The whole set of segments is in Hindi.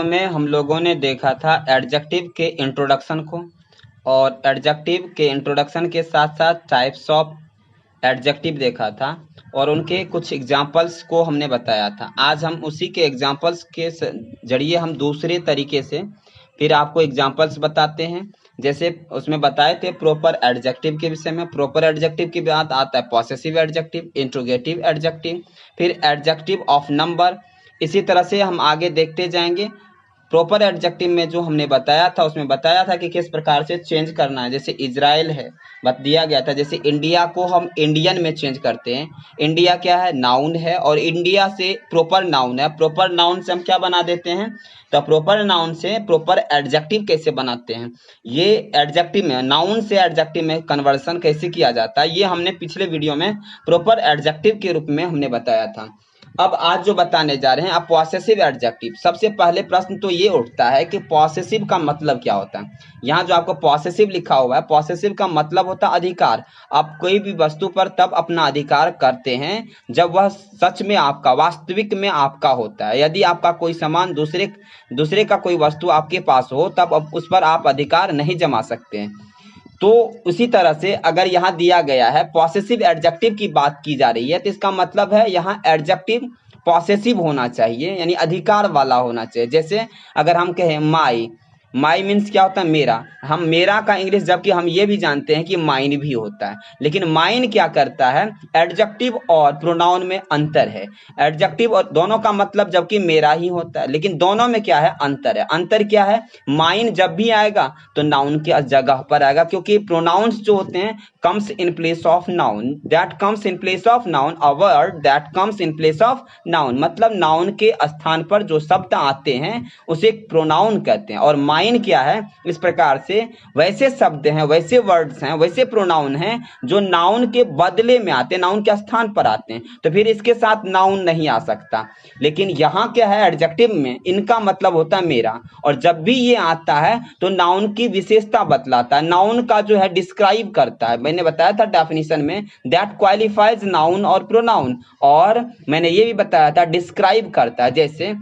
में हम लोगों ने देखा था एडजेक्टिव के इंट्रोडक्शन को, और एडजेक्टिव के इंट्रोडक्शन के साथ साथ टाइप्स ऑफ एडजेक्टिव देखा था और उनके कुछ एग्जाम्पल्स को हमने बताया था। आज हम उसी के एग्जाम्पल्स के जरिए हम दूसरे तरीके से फिर आपको एग्जाम्पल्स बताते हैं। जैसे उसमें बताए थे प्रॉपर एडजेक्टिव के विषय में। प्रॉपर एडजेक्टिव के बाद आता है पॉसेसिव एडजेक्टिव, इंट्रोगेटिव एडजेक्टिव, फिर एडजेक्टिव ऑफ नंबर। इसी तरह से हम आगे देखते जाएंगे। प्रॉपर एडजेक्टिव में जो हमने बताया था उसमें बताया था कि किस प्रकार से चेंज करना है। जैसे इजराइल है बता दिया गया था, जैसे इंडिया को हम इंडियन में चेंज करते हैं। इंडिया क्या है? नाउन है, और इंडिया से प्रॉपर नाउन है। प्रॉपर नाउन से हम क्या बना देते हैं? तो प्रॉपर नाउन से प्रॉपर एडजेक्टिव कैसे बनाते हैं, ये एडजेक्टिव में नाउन से एडजेक्टिव में कन्वर्सन कैसे किया जाता है, ये हमने पिछले वीडियो में प्रॉपर एडजेक्टिव के रूप में हमने बताया था। अब आज जो बताने जा रहे हैं अब पॉसेसिव एडजेक्टिव। सबसे पहले प्रश्न तो ये उठता है कि पॉसेसिव का मतलब क्या होता है। यहाँ जो आपको पॉसेसिव लिखा हुआ है, पॉसेसिव का मतलब होता है अधिकार। आप कोई भी वस्तु पर तब अपना अधिकार करते हैं जब वह सच में आपका, वास्तविक में आपका होता है। यदि आपका कोई सामान दूसरे का कोई वस्तु आपके पास हो तब उस पर आप अधिकार नहीं जमा सकते हैं। तो उसी तरह से अगर यहाँ दिया गया है पॉसेसिव एडजेक्टिव की बात की जा रही है, तो इसका मतलब है यहाँ एडजेक्टिव पॉसेसिव होना चाहिए, यानी अधिकार वाला होना चाहिए। जैसे अगर हम कहें माई, माई मीन्स क्या होता है? मेरा। हम मेरा का इंग्लिश, जबकि हम ये भी जानते हैं कि माइन भी होता है, लेकिन माइन क्या करता है? एडजेक्टिव और प्रोनाउन में अंतर है। एडजेक्टिव और दोनों का मतलब जबकि मेरा ही होता है, लेकिन दोनों में क्या है? अंतर है। अंतर क्या है? माइन जब भी आएगा तो नाउन की जगह पर आएगा, क्योंकि प्रोनाउंस जो होते हैं comes in place of noun, that comes in place of noun, a word that comes in place of noun, मतलब नाउन के स्थान पर जो शब्द आते हैं उसे प्रोनाउन कहते हैं। और माइन क्या है? इस प्रकार से वैसे शब्द हैं, वैसे वर्ड्स हैं, वैसे प्रोनाउन हैं जो नाउन के बदले में आते हैं, नाउन के स्थान पर आते हैं। तो फिर इसके साथ नाउन नहीं आ सकता। लेकिन यहाँ क्या है? एडजेक्टिव में इनका मतलब होता है मेरा, और जब भी ये आता है तो नाउन की विशेषता बतलाता है, नाउन का जो है डिस्क्राइब करता है। मैंने बताया था डेफिनेशन में दैट क्वालिफाइज नाउन और प्रोनाउन, और मैंने ये भी बताया था डिस्क्राइब करता है। जैसे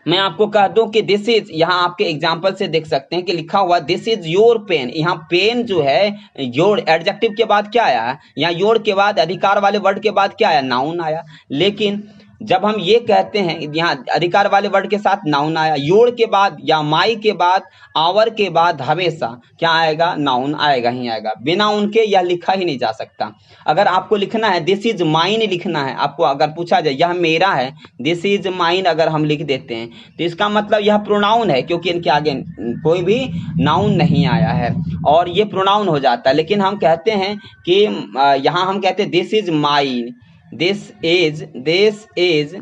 मैं आपको कह दूं कि दिस इज, यहाँ आपके एग्जाम्पल से देख सकते हैं कि लिखा हुआ दिस इज योर पेन। यहाँ पेन जो है योर एडजेक्टिव के बाद क्या आया? यहाँ योर के बाद अधिकार वाले वर्ड के बाद क्या आया? नाउन आया। लेकिन जब हम ये कहते हैं यहाँ अधिकार वाले वर्ड के साथ नाउन आया, योर के बाद या माई के बाद, आवर के बाद हमेशा क्या आएगा? नाउन आएगा ही आएगा। बिना उनके यह लिखा ही नहीं जा सकता। अगर आपको लिखना है दिस इज माइन लिखना है, आपको अगर पूछा जाए यह मेरा है, दिस इज माइन अगर हम लिख देते हैं तो इसका मतलब यह प्रोनाउन है, क्योंकि इनके आगे कोई भी नाउन नहीं आया है और ये प्रोनाउन हो जाता है। लेकिन हम कहते हैं कि यहाँ हम कहते हैं this is mine, this is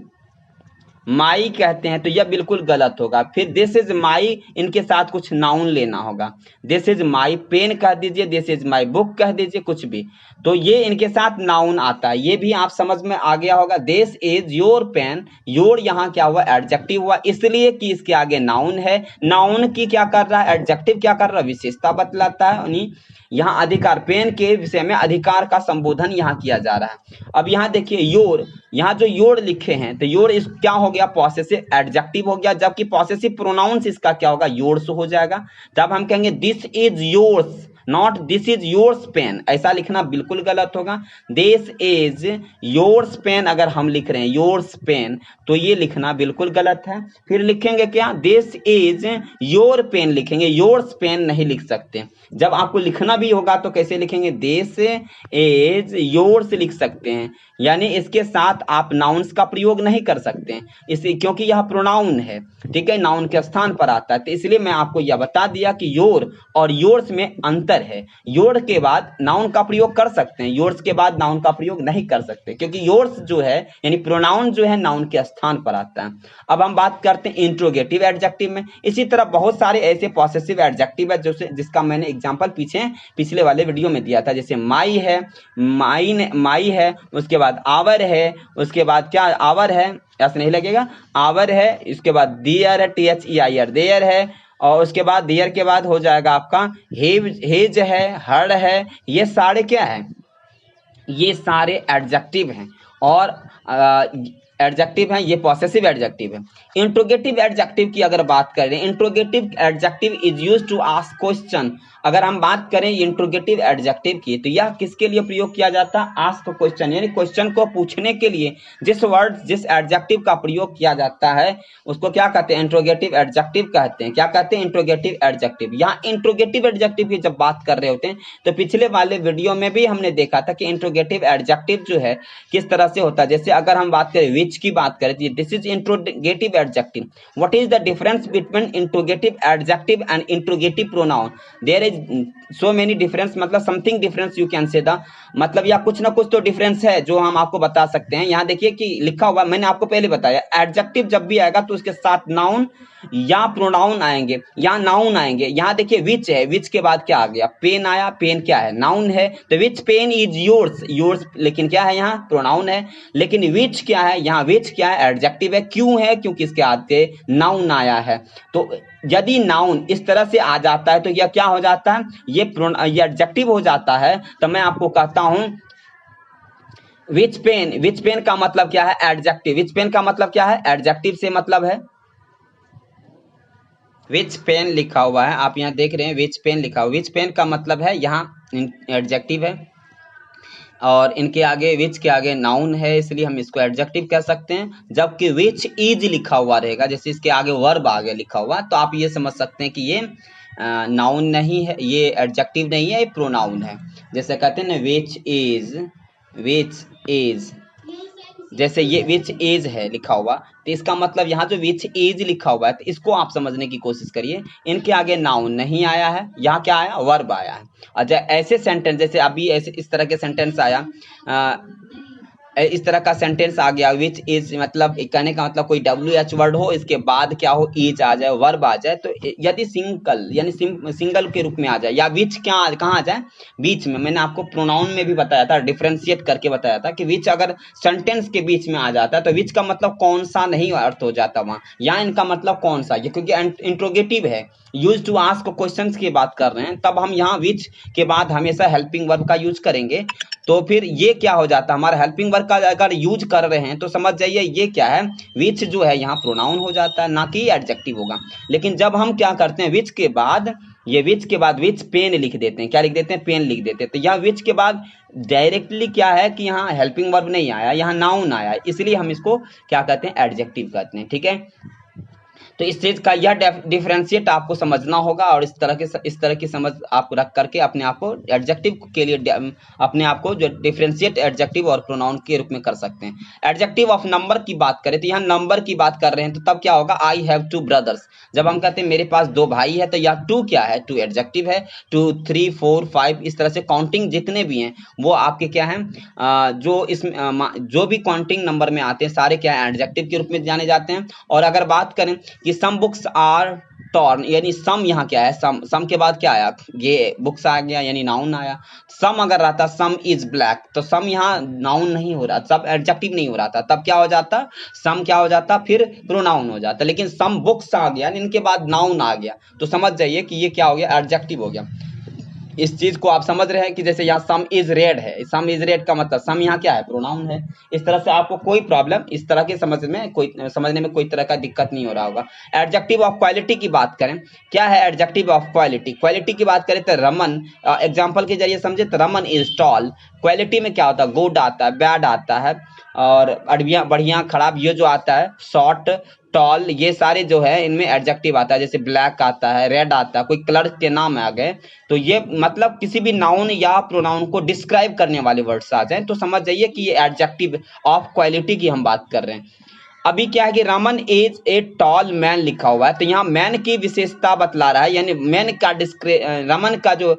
my कहते हैं तो यह बिल्कुल गलत होगा। फिर दिस इज माई, इनके साथ कुछ नाउन लेना होगा। दिस इज माई पेन कह दीजिए, दिस इज माई बुक कह दीजिए, कुछ भी, तो ये इनके साथ नाउन आता है। ये भी आप समझ में आ गया होगा। This is your pen, your यहाँ क्या हुआ? एडजेक्टिव हुआ, इसलिए कि इसके आगे नाउन है। नाउन की क्या कर रहा है? एडजेक्टिव क्या कर रहा है? विशेषता बतलाता है। यानी यहाँ अधिकार, पेन के विषय में अधिकार का संबोधन यहाँ किया जा रहा है। अब यहाँ देखिए योर, यहाँ जो योर लिखे हैं तो योर इस क्या हो गया? पॉसेसिव एडजेक्टिव हो गया, जबकि पॉसेसिव प्रोनाउंस इसका क्या होगा? योर्स हो जाएगा। तब हम कहेंगे this is yours, not this is yours pen. ऐसा लिखना बिल्कुल गलत होगा। दिस इज योर्स पेन अगर हम लिख रहे हैं योर्स पेन, तो ये लिखना बिल्कुल गलत है। फिर लिखेंगे क्या? दिस इज योर पेन लिखेंगे, योर्स पेन नहीं लिख सकते। जब आपको लिखना भी होगा तो कैसे लिखेंगे? दिस इज योर्स लिख सकते हैं, यानी इसके साथ आप नाउन्स का प्रयोग नहीं कर सकते हैं इसे, क्योंकि यह प्रोनाउन है, ठीक है, नाउन के स्थान पर आता है। तो इसलिए मैं आपको यह बता दिया कि योर और योर्स में अंतर है। योर के बाद नाउन का प्रयोग कर सकते हैं, योर्स के बाद नाउन का प्रयोग नहीं कर सकते, क्योंकि योर्स जो है यानी प्रोनाउन जो है नाउन के स्थान पर आता है। अब हम बात करते हैं इंट्रोगेटिव एडजेक्टिव में। इसी तरह बहुत सारे ऐसे पॉसेसिव एडजेक्टिव है जिसका मैंने एग्जांपल पिछले वाले वीडियो में दिया था। जैसे माई है, माई है, उसके बाद आवर है, उसके बाद क्या? आवर है, ऐसा नहीं लगेगा, आवर है, इसके बाद दियर है, THEIR देयर है, और उसके बाद दियर के बाद हो जाएगा आपका हेज है, हर है। ये सारे क्या है? ये सारे एडजेक्टिव हैं। और एडजेक्टिव है, ये पॉसेसिव एडजेक्टिव है। इंट्रोगेटिव एडजेक्टिव की अगर बात करें, interrogative adjective is used to ask question. अगर हम बात करें इंट्रोगेटिव एडजेक्टिव की, तो यह किसके लिए प्रयोग किया जाता है? आस्क क्वेश्चन, यानी क्वेश्चन को पूछने के लिए जिस वर्ड जिस एडजेक्टिव का प्रयोग किया जाता है उसको क्या कहते हैं? इंट्रोगेटिव एडजेक्टिव कहते हैं। क्या कहते हैं? Interrogative adjective. यहाँ इंट्रोगेटिव एडजेक्टिव की जब बात कर रहे होते हैं तो पिछले वाले वीडियो में भी हमने देखा था कि इंट्रोगेटिव एडजेक्टिव जो है किस तरह से होता है। जैसे अगर हम बात करें विच की बात करें, this is interrogative adjective. What is the difference between interrogative adjective and interrogative pronoun? There is so many difference, मतलब something difference you can say the, मतलब या कुछ ना कुछ तो डिफरेंस है जो हम आपको बता सकते हैं। यहाँ देखिए कि लिखा हुआ, मैंने आपको पहले बताया, एडजेक्टिव जब भी आएगा तो उसके साथ नाउन या प्रोनाउन आएंगे या नाउन आएंगे। यहाँ देखिए विच है, विच के बाद क्या आ गया? पेन आया। पेन क्या है? नाउन है। तो विच पेन इज योर्स, योर्स लेकिन क्या है? यहाँ प्रोनाउन है। लेकिन विच क्या है? यहाँ विच क्या है? एडजेक्टिव है। क्यों है? क्योंकि इसके आगे नाउन आया है। तो यदि नाउन इस तरह से आ जाता है तो यह क्या हो जाता है? ये एडजेक्टिव हो जाता है। तो मैं आपको कहता हूं विच पेन, विच पेन का मतलब क्या है? एडजेक्टिव। विच पेन का मतलब क्या है? एडजेक्टिव से मतलब है विच पेन लिखा हुआ है, आप यहाँ देख रहे हैं विच पेन लिखा हुआ। विच पेन का मतलब है यहाँ एडजेक्टिव है और इनके आगे विच के आगे नाउन है, इसलिए हम इसको एडजेक्टिव कह सकते हैं। जबकि विच इज लिखा हुआ रहेगा, जैसे इसके आगे वर्ब आगे लिखा हुआ, तो आप ये समझ सकते हैं कि ये नाउन नहीं है, ये एडजेक्टिव नहीं है, ये प्रोनाउन है। जैसे कहते हैं ना विच इज, विच इज, जैसे ये विच इज है लिखा हुआ, तो इसका मतलब यहाँ जो विच इज लिखा हुआ है तो इसको आप समझने की कोशिश करिए। इनके आगे नाउन नहीं आया है, यहाँ क्या आया? वर्ब आया है। अच्छा, ऐसे सेंटेंस जैसे अभी ऐसे इस तरह के सेंटेंस आया, इस तरह का सेंटेंस आ गया विच इज, मतलब कहने का मतलब कोई WH वर्ड हो, इसके बाद क्या हो? इज आ जाए, वर्ब आ जाए। तो यदि सिंगल यानी सिंगल के रूप में आ जाए या विच क्या कहाँ आ जाए? बीच में। मैंने आपको प्रोनाउन में भी बताया था, डिफरेंशिएट करके बताया था कि विच अगर सेंटेंस के बीच में आ जाता है तो विच का मतलब कौन सा नहीं अर्थ हो जाता वहां। यहाँ इनका मतलब कौन सा, ये क्योंकि इंट्रोगेटिव है, यूज टू आस्क क्वेश्चंस की बात कर रहे हैं, तब हम यहाँ विच के बाद हमेशा हेल्पिंग वर्ब का यूज करेंगे। तो फिर ये क्या हो जाता है? हमारा हेल्पिंग वर्ब का अगर यूज कर रहे हैं तो समझ जाइए ये क्या है? विच जो है यहाँ प्रोनाउन हो जाता है, ना कि एडजेक्टिव होगा। लेकिन जब हम क्या करते हैं विच के बाद, ये विच के बाद विच पेन लिख देते हैं। क्या लिख देते हैं? पेन लिख देते हैं। तो यहाँ विच के बाद डायरेक्टली क्या है कि यहाँ हेल्पिंग वर्ब नहीं आया, यहाँ नाउन आया, इसलिए हम इसको क्या कहते हैं? एडजेक्टिव कहते हैं। ठीक है, तो इस चीज का यह डिफरेंशिएट आपको समझना होगा और इस तरह की समझ आप रख करके अपने आप को एडजेक्टिव के लिए अपने आप को जो डिफरेंशिएट एडजेक्टिव और प्रोनाउन के रूप में कर सकते हैं। एडजेक्टिव ऑफ नंबर की बात करें तो यहाँ नंबर की बात कर रहे हैं, तो तब क्या होगा? I have 2 brothers. जब हम कहते हैं मेरे पास 2 भाई है, तो यह 2 क्या है? 2 एडजेक्टिव है। 2, 3, 4, 5 इस तरह से काउंटिंग जितने भी हैं वो आपके क्या हैं? जो इसमें जो भी काउंटिंग नंबर में आते हैं सारे क्या है? एडजेक्टिव के रूप में जाने जाते हैं। और अगर बात करें कि सम बुक्स आर टॉर्न, यानी सम यहाँ क्या है? सम के बाद क्या आया? ये बुक्स आ गया, यानी नाउन आया। सम अगर रहता सम इज ब्लैक, तो सम यहाँ नाउन नहीं हो रहा, सब एडजेक्टिव नहीं हो रहा था, तब क्या हो जाता? सम क्या हो जाता? फिर प्रोनाउन हो जाता। लेकिन सम बुक्स आ गया, इनके बाद नाउन आ गया, तो समझ जाइए कि ये क्या हो गया? एडजेक्टिव हो गया। इस चीज को आप समझ रहे हैं कि जैसे यहाँ सम इज रेड है, सम इज रेड का मतलब सम यहाँ क्या है? प्रोनाउन है। इस तरह से आपको कोई प्रॉब्लम इस तरह के समझने में कोई तरह का दिक्कत नहीं हो रहा होगा। एडजेक्टिव ऑफ क्वालिटी की बात करें, क्या है एडजेक्टिव ऑफ क्वालिटी? क्वालिटी की बात करें तो रमन, एग्जाम्पल के जरिए समझे तो रमन इज टॉल। क्वालिटी में क्या होता है? गुड आता है, बैड आता है, और बढ़िया, खराब ये जो आता है, शॉर्ट, टॉल, ये सारे जो है इनमें एडजेक्टिव आता है। जैसे ब्लैक आता है, रेड आता है, कोई कलर के नाम आ गए, तो ये मतलब किसी भी नाउन या प्रोनाउन को डिस्क्राइब करने वाले वर्ड्स आ जाए तो समझ जाइए कि ये एडजेक्टिव ऑफ क्वालिटी की हम बात कर रहे हैं। अभी क्या है कि Raman is a tall man लिखा हुआ है, तो यहाँ मैन की विशेषता बतला रहा है, यानी मैन का रमन का जो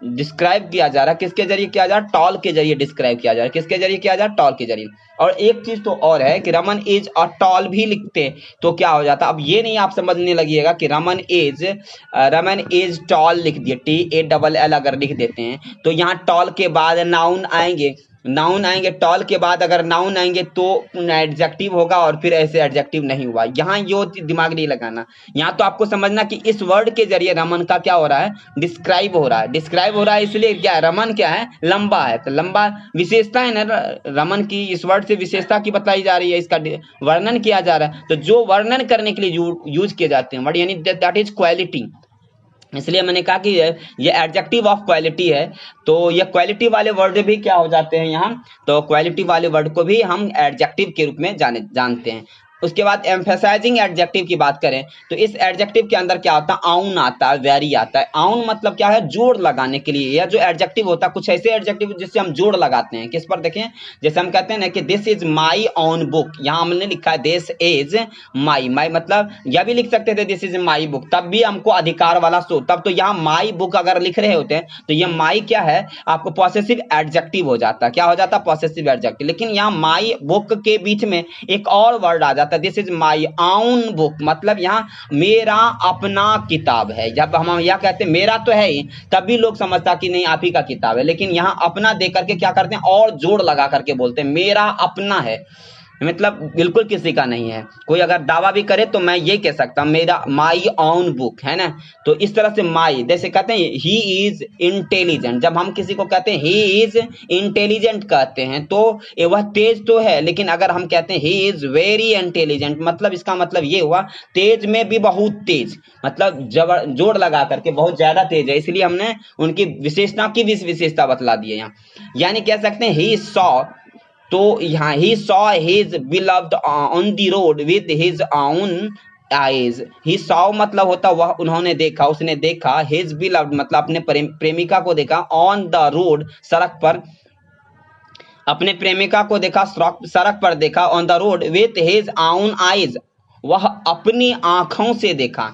डिस्क्राइब किया जा रहा है किसके जरिए किया जा रहा है? टॉल के जरिए डिस्क्राइब किया जा रहा है। किसके जरिए किया जा रहा है? टॉल के जरिए। और एक चीज तो और है कि रमन इज और टॉल भी लिखते तो क्या हो जाता? अब ये नहीं आप समझने लगिएगा कि रमन इज टॉल लिख दिए, TALL अगर लिख देते हैं तो यहाँ टॉल के बाद नाउन आएंगे, नाउन आएंगे, टॉल के बाद अगर नाउन आएंगे तो एडजेक्टिव होगा और फिर ऐसे एडजेक्टिव नहीं हुआ। यहाँ यो दिमाग नहीं लगाना, यहाँ तो आपको समझना कि इस वर्ड के जरिए रमन का क्या हो रहा है, डिस्क्राइब हो रहा है। डिस्क्राइब हो रहा है इसलिए क्या है, रमन क्या है, लंबा है, तो लंबा विशेषता है ना रमन की, इस वर्ड से विशेषता की बताई जा रही है, इसका वर्णन किया जा रहा है। तो जो वर्णन करने के लिए यूज किए जाते हैं वर्ड, यानी दैट इज क्वालिटी, इसलिए मैंने कहा कि ये एडजेक्टिव ऑफ क्वालिटी है। तो ये क्वालिटी वाले वर्ड भी क्या हो जाते हैं यहाँ, तो क्वालिटी वाले वर्ड को भी हम एडजेक्टिव के रूप में जानते हैं। उसके बाद एम्फेसाइजिंग एडजेक्टिव की बात करें तो इस एडजेक्टिव के अंदर क्या होता है, आउन आता है, वेरी आता है। आउन मतलब क्या है, जोड़ लगाने के लिए। यह जो एडजेक्टिव होता है, कुछ ऐसे एडजेक्टिव जिससे हम जोड़ लगाते हैं, किस पर देखें, जैसे हम कहते हैं ना कि this is my own book, यहाँ हमने लिखा है दिस इज माई, माई मतलब यह भी लिख सकते थे दिस इज माई बुक, तब भी हमको अधिकार वाला शो, तब तो यहाँ माई बुक अगर लिख रहे होते हैं तो यह माई क्या है, आपको पॉसेसिव एडजेक्टिव हो जाता है। क्या हो जाता है, पॉसेसिव एडजेक्टिव। लेकिन यहाँ माई बुक के बीच में एक और वर्ड आ जाता है, this is my own book, मतलब यहाँ मेरा अपना किताब है। जब हम यह कहते हैं मेरा तो है ही, तभी लोग समझता कि नहीं आप ही का किताब है, लेकिन यहाँ अपना दे करके क्या करते हैं, और जोड़ लगा करके बोलते हैं मेरा अपना है, मतलब बिल्कुल किसी का नहीं है। कोई अगर दावा भी करे तो मैं ये कह सकता हूं मेरा माई ओन बुक है ना। तो इस तरह से माई, जैसे कहते हैं ही इज इंटेलिजेंट, जब हम किसी को कहते हैं ही इज इंटेलिजेंट कहते हैं तो वह तेज तो है, लेकिन अगर हम कहते हैं ही इज वेरी इंटेलिजेंट, मतलब इसका मतलब ये हुआ तेज में भी बहुत तेज, मतलब जोड़ लगा करके बहुत ज्यादा तेज है, इसलिए हमने उनकी विशेषता की विशेषता बतला दी है यहाँ। यानी कह सकते हैं ही सॉ, तो यहाँ he saw his beloved on the road with his own eyes. He saw मतलब होता वह उन्होंने देखा, उसने देखा, हिज बिलव्ड मतलब अपने प्रेमिका को देखा, ऑन द रोड सड़क पर, अपने प्रेमिका को देखा सड़क पर देखा, on the road with his own eyes, वह अपनी आंखों से देखा,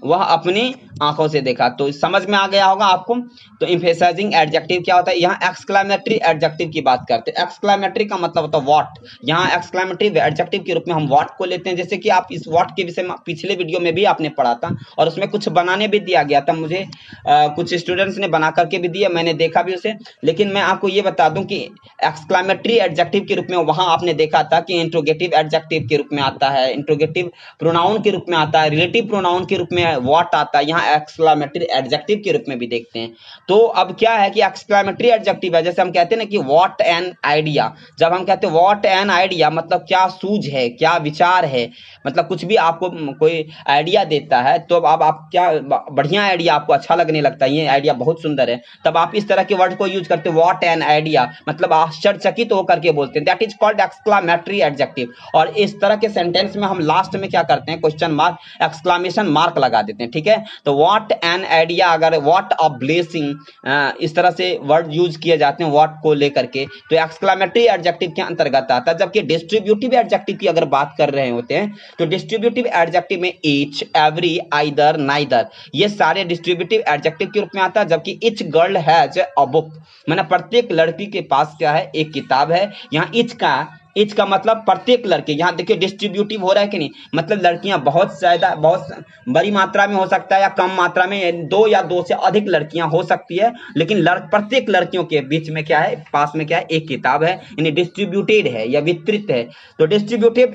वह अपनी आंखों से देखा। तो समझ में आ गया होगा आपको। तो एम्फेसाइजिंग एडजेक्टिव क्या होता है, यहाँ एक्सक्लेमेटरी एडजेक्टिव की बात करते हैं। एक्सक्लेमेटरी का मतलब होता है व्हाट, यहाँ एक्सक्लेमेटरी एडजेक्टिव के रूप में हम व्हाट को लेते हैं। जैसे कि आप इस व्हाट के विषय में पिछले वीडियो में भी आपने पढ़ा था और उसमें कुछ बनाने भी दिया गया था, मुझे कुछ स्टूडेंट्स ने बना करके भी दिया, मैंने देखा भी उसे। लेकिन मैं आपको ये बता दूं कि एक्सक्लेमेटरी एडजेक्टिव के रूप में वहां आपने देखा था कि इंट्रोगेटिव एडजेक्टिव के रूप में आता है, इंट्रोगेटिव प्रोनाउन के रूप में आता है, रिलेटिव प्रोनाउन के रूप में व्हाट आता है, यहाँ एक्सक्लेमेटरी एडजेक्टिव के रूप में भी देखते हैं। तो अब क्या है कि एक्सक्लेमेटरी एडजेक्टिव है, जैसे हम कहते हैं ना कि व्हाट एन आइडिया, जब हम कहते हैं व्हाट एन आइडिया मतलब क्या सूझ है, क्या विचार है, मतलब कुछ भी आपको कोई आइडिया देता है तो अब आप क्या बढ़िया आइडिया आपको अच्छा लगने लगता है, ये आइडिया बहुत सुंदर है, तब आप इस तरह के वर्ड को यूज करते हैं व्हाट एन आइडिया, मतलब आश्चर्यचकित होकर के बोलते हैं, that is called exclamatory adjective. और इस तरह के सेंटेंस में हम लास्ट में क्या करते हैं, क्वेश्चन मार्क, एक्सक्लेमेशन मार्क लगा देते हैं, ठीक है। तो व्हाट एन आइडिया, अगर व्हाट अ ब्लेसिंग, इस तरह से वर्ड यूज किए जाते हैं व्हाट को लेकर के, तो एक्सक्लेमेटरी एडजेक्टिव के अंतर्गत आता है। जबकि डिस्ट्रीब्यूटिव एडजेक्टिव की अगर बात कर रहे होते हैं तो डिस्ट्रीब्यूटिव एडजेक्टिव में ईच, एवरी, आइदर, नाइदर, ये सारे डिस्ट्रीब्यूटिव एडजेक्टिव के रूप में आता है। जबकि each girl has a book, माने प्रत्येक लड़की के पास क्या है, एक किताब है। यहाँ ईच का मतलब प्रत्येक लड़के, यहाँ देखिए डिस्ट्रीब्यूटिव हो रहा है कि नहीं, मतलब लड़कियां बहुत ज्यादा, बहुत बड़ी मात्रा में हो सकता है या कम मात्रा में, दो या दो से अधिक लड़कियां हो सकती है, लेकिन प्रत्येक लड़कियों के बीच में क्या है, पास में क्या है, एक किताब है, यानी डिस्ट्रीब्यूटेड है या वितरित है। तो डिस्ट्रीब्यूटिव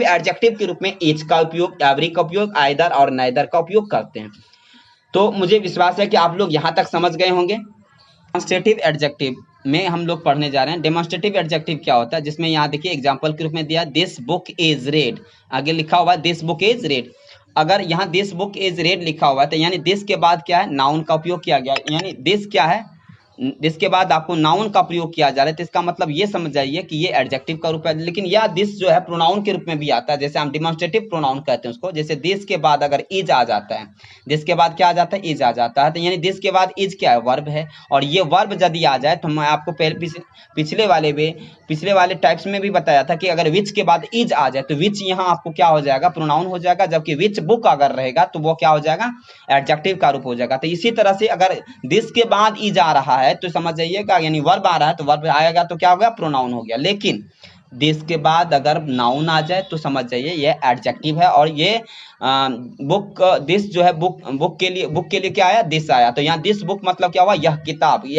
एडजेक्टिव के रूप में ईच का उपयोग, एवरी का उपयोग, आइदर और नाइदर का उपयोग करते हैं। तो मुझे विश्वास है कि आप लोग यहां तक समझ गए होंगे। डेमोंस्ट्रेटिव एडजेक्टिव में हम लोग पढ़ने जा रहे हैं। डेमोंस्ट्रेटिव एडजेक्टिव क्या होता है, जिसमें यहाँ देखिए एग्जांपल के रूप में दिया दिस बुक इज रेड, आगे लिखा हुआ दिस बुक इज रेड। अगर यहाँ दिस बुक इज रेड लिखा हुआ है तो यानी दिस के बाद क्या है, नाउन का उपयोग किया गया, यानी दिस क्या है, दिस के बाद आपको नाउन का प्रयोग किया जा रहा है, तो इसका मतलब ये समझ जाइए कि ये एडजेक्टिव का रूप है। लेकिन यह दिस जो है प्रोनाउन के रूप में भी आता है, जैसे हम डिमॉन्स्ट्रेटिव प्रोनाउन कहते हैं उसको। जैसे दिस के बाद अगर इज आ जाता है, दिस के बाद क्या आ जाता है, इज आ जाता है, तो यानी दिस के बाद इज क्या है, वर्ब है। और ये वर्ब यदि आ जाए तो मैं आपको पिछले वाले टाइप्स में भी बताया था कि अगर विच के बाद इज आ जाए तो विच यहाँ आपको क्या हो जाएगा, प्रोनाउन हो जाएगा। जबकि विच बुक अगर रहेगा तो वो क्या हो जाएगा, एडजेक्टिव का रूप हो जाएगा। तो इसी तरह से अगर दिस के बाद इज आ रहा है तो समझ जाइएगा, यानी वर्ब आ रहा है तो वर्ब आएगा तो क्या हो गया, प्रोनाउन हो गया। लेकिन दिस के बाद अगर नाउन आ जाए तो समझ जाइए ये एडजेक्टिव है। और ये बुक, दिस जो है बुक के लिए क्या आया, दिस आया। तो यहाँ दिस बुक मतलब क्या हुआ, यह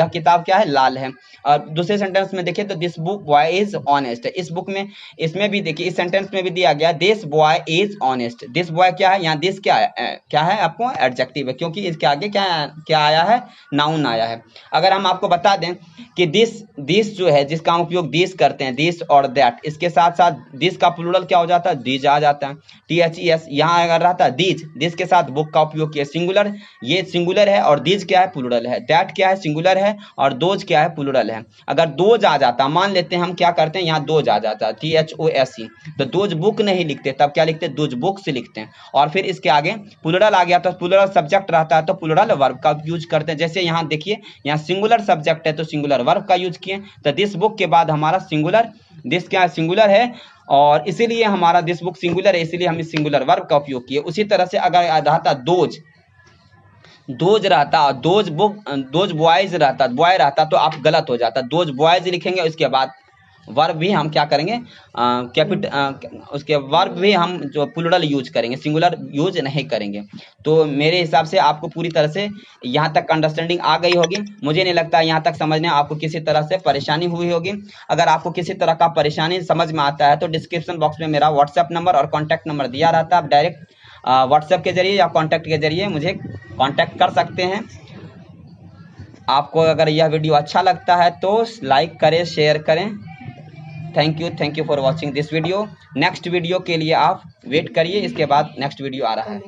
किताब क्या है, लाल है। और दूसरे सेंटेंस में देखिए तो this book boy is honest. इस बुक में, इसमें भी देखिए, इस सेंटेंस में भी दिया गया this boy is honest. This boy क्या है, यहाँ दिस क्या है आपको एडजेक्टिव है, क्योंकि इसके आगे क्या आया है, नाउन आया है। अगर हम आपको बता दें कि दिस जो है, जिसका हम उपयोग दिस करते हैं, दिस और दैट, इसके साथ साथ दिस का प्लूरल क्या हो जाता है, दीज आ जाता है, THES। यहाँ अगर रहता है दीज के साथ बुक का उपयोग किया, सिंगुलर, ये सिंगुलर है और दीज क्या है, प्लूरल है, दैट क्या है, सिंगुलर है और दोज क्या है, प्लूरल है। अगर दोज आ जाता, मान लेते हैं हम क्या करते हैं, यहाँ दोज आ जाता है, THOSE, तो दोज बुक नहीं लिखते, तब क्या लिखते, दोज बुक्स लिखते हैं। और फिर इसके आगे प्लूरल आ गया तो प्लूरल सब्जेक्ट रहता है तो प्लूरल वर्ब का यूज करते हैं। जैसे यहाँ देखिए, यहाँ सिंगुलर सब्जेक्ट है तो सिंगुलर वर्ब का यूज किए। तो दिस बुक के बाद हमारा सिंगुलर, दिस क्या सिंगुलर है और इसीलिए हमारा दिस बुक सिंगुलर है, इसीलिए हम इस सिंगुलर वर्ब का उपयोग किए। उसी तरह से अगर रहता दोज रहता, दोज बॉयज रहता, बॉय रहता तो आप गलत हो जाता, दोज बॉयज लिखेंगे। उसके बाद वर्ब भी हम क्या करेंगे, उसके वर्ब भी हम जो प्लूरल यूज करेंगे, सिंगुलर यूज नहीं करेंगे। तो मेरे हिसाब से आपको पूरी तरह से यहाँ तक अंडरस्टैंडिंग आ गई होगी। मुझे नहीं लगता यहाँ तक समझने आपको किसी तरह से परेशानी हुई होगी। अगर आपको किसी तरह का परेशानी समझ में आता है तो डिस्क्रिप्शन बॉक्स में मेरा व्हाट्सएप नंबर और कॉन्टैक्ट नंबर दिया रहता है। आप डायरेक्ट व्हाट्सएप के जरिए या कॉन्टैक्ट के जरिए मुझे कॉन्टैक्ट कर सकते हैं। आपको अगर यह वीडियो अच्छा लगता है तो लाइक करें, शेयर करें। Thank you for watching this video. Next video के लिए आप वेट करिए, इसके बाद नेक्स्ट वीडियो आ रहा है।